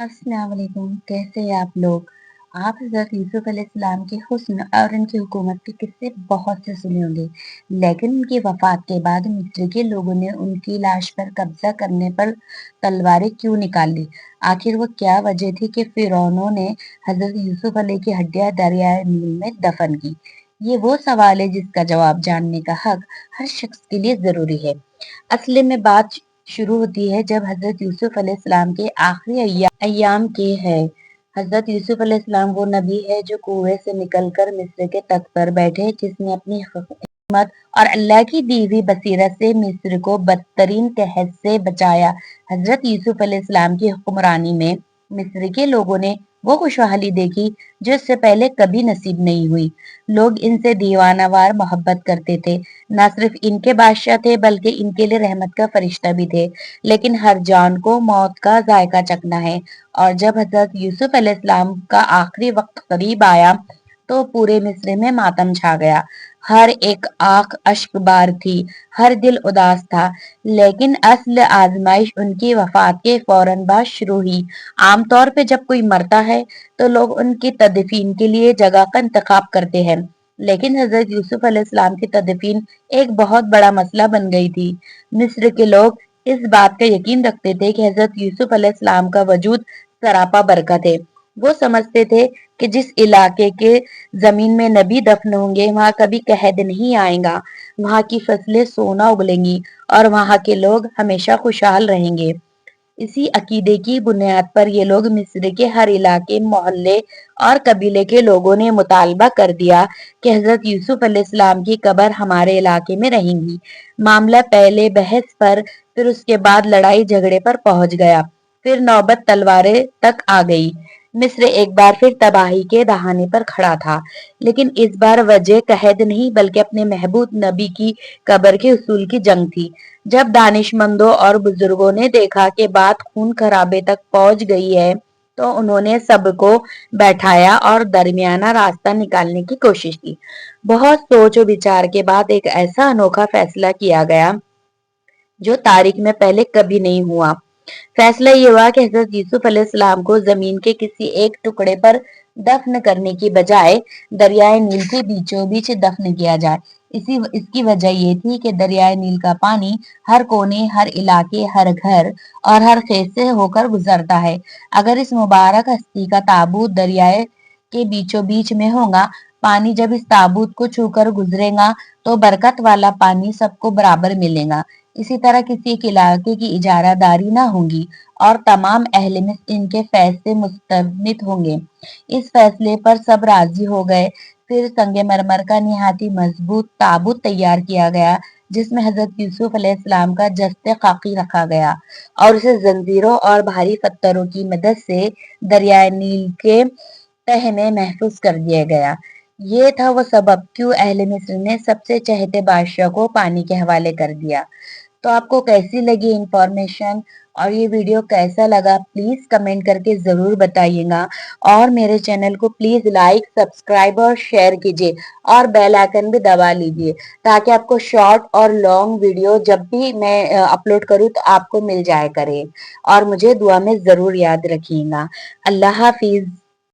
अस्सलाम वालेकुम, कैसे हैं आप लोग। आप हज़रत यूसुफ अलैहिस्सलाम के हुस्न और उनकी हुकूमत के किस्से बहुत से सुने होंगे, लेकिन उनकी वफात के बाद मिस्र के लोगों ने उनकी लाश पर कब्जा करने पर तलवारें क्यों निकाल ली। आखिर वो क्या वजह थी कि फिरौनों ने हज़रत यूसुफ अलैहि की हड्डियां दरियाए नील में दफन की। ये वो सवाल है जिसका जवाब जानने का हक हर शख्स के लिए जरूरी है। असली में बात शुरू होती है जब हजरत यूसुफ अलैहिस्सलाम के आखिरी अय्याम के है। हजरत यूसुफ अलैहिस्सलाम वो नबी है जो कुएं से निकलकर मिस्र के तख्त पर बैठे, जिसने अपनी हिम्मत और अल्लाह की दी हुई बसीरत से मिस्र को बदतरीन कहत से बचाया। हजरत यूसुफ अलैहिस्सलाम की हुक्मरानी में मिस्र के लोगों ने वो खुशहाली देखी जो इससे पहले कभी नसीब नहीं हुई। लोग इनसे दीवानावार मोहब्बत करते थे। ना सिर्फ इनके बादशाह थे बल्कि इनके लिए रहमत का फरिश्ता भी थे। लेकिन हर जान को मौत का जायका चखना है, और जब हजरत यूसुफ अलैहिस्सलाम का आखिरी वक्त करीब आया तो पूरे मिस्र में मातम छा गया। हर एक आंख अश्कबार थी, हर दिल उदास था। लेकिन असल आजमाइश उनकी वफात के फौरन बाद शुरू हुई। आमतौर पे जब कोई मरता है तो लोग उनकी तदफीन के लिए जगह का इंतखाब करते हैं, लेकिन हजरत यूसुफ अलैहिस्सलाम की तदफीन एक बहुत बड़ा मसला बन गई थी। मिस्र के लोग इस बात का यकीन रखते थे कि हजरत यूसुफ अलैहिस्सलाम का वजूद सरापा बरकत है। वो समझते थे कि जिस इलाके के जमीन में नबी दफन होंगे वहां कभी कहद नहीं आएगा, वहां की फसलें सोना उगलेंगी और वहां के लोग हमेशा खुशहाल रहेंगे। इसी अकीदे की बुनियाद पर ये लोग मिस्र के हर इलाके, मोहल्ले और कबीले के लोगों ने मुतालबा कर दिया कि हजरत यूसुफ अलैहिस्सलाम की कब्र हमारे इलाके में रहेंगी। मामला पहले बहस पर, फिर उसके बाद लड़ाई झगड़े पर पहुंच गया, फिर नौबत तलवारें तक आ गई। मिस्र एक बार फिर तबाही के दहाने पर खड़ा था, लेकिन इस बार वजह कहद नहीं बल्कि अपने महबूब नबी की कब्र के उसूल की जंग थी। जब दानिशमंदों और बुजुर्गों ने देखा कि बात खून खराबे तक पहुंच गई है, तो उन्होंने सबको बैठाया और दरमियाना रास्ता निकालने की कोशिश की। बहुत सोच और विचार के बाद एक ऐसा अनोखा फैसला किया गया जो तारीख में पहले कभी नहीं हुआ। फैसला ये हुआ कि हजरत यूसुफ अलैहिस्सलाम को जमीन के किसी एक टुकड़े पर दफन करने की बजाय दरियाए नील के बीचों बीच दफन किया जाए। इसकी वजह ये थी कि दरियाए नील का पानी हर कोने, हर इलाके, हर घर और हर खेत से होकर गुजरता है। अगर इस मुबारक हस्ती का ताबूत दरियाए के बीचों बीच में होगा, पानी जब इस ताबूत को छूकर गुजरेगा तो बरकत वाला पानी सबको बराबर मिलेगा। इसी तरह किसी एक इलाके की इजारादारी ना होगी और तमाम अहले मिस्र इनके फैसले मुस्तमित होंगे। इस फैसले पर सब राजी हो गए। फिर संगमरमर का निहायती मजबूत ताबूत तैयार किया गया, जिसमें हजरत यूसुफ अलैहिस्सलाम का जस्ते खाकी रखा गया और उसे जंजीरों और भारी पत्थरों की मदद से दरियाए नील के तह में महफूज कर दिया गया। ये था वो सबब क्यों अहले मिस्र ने सबसे चहेते बादशाह को पानी के हवाले कर दिया। तो आपको कैसी लगी इंफॉर्मेशन और ये वीडियो कैसा लगा, प्लीज कमेंट करके जरूर बताइएगा। और मेरे चैनल को प्लीज लाइक, सब्सक्राइब और शेयर कीजिए और बेल आइकन भी दबा लीजिए, ताकि आपको शॉर्ट और लॉन्ग वीडियो जब भी मैं अपलोड करूँ तो आपको मिल जाया करे। और मुझे दुआ में जरूर याद रखिएगा। अल्लाह हाफिज।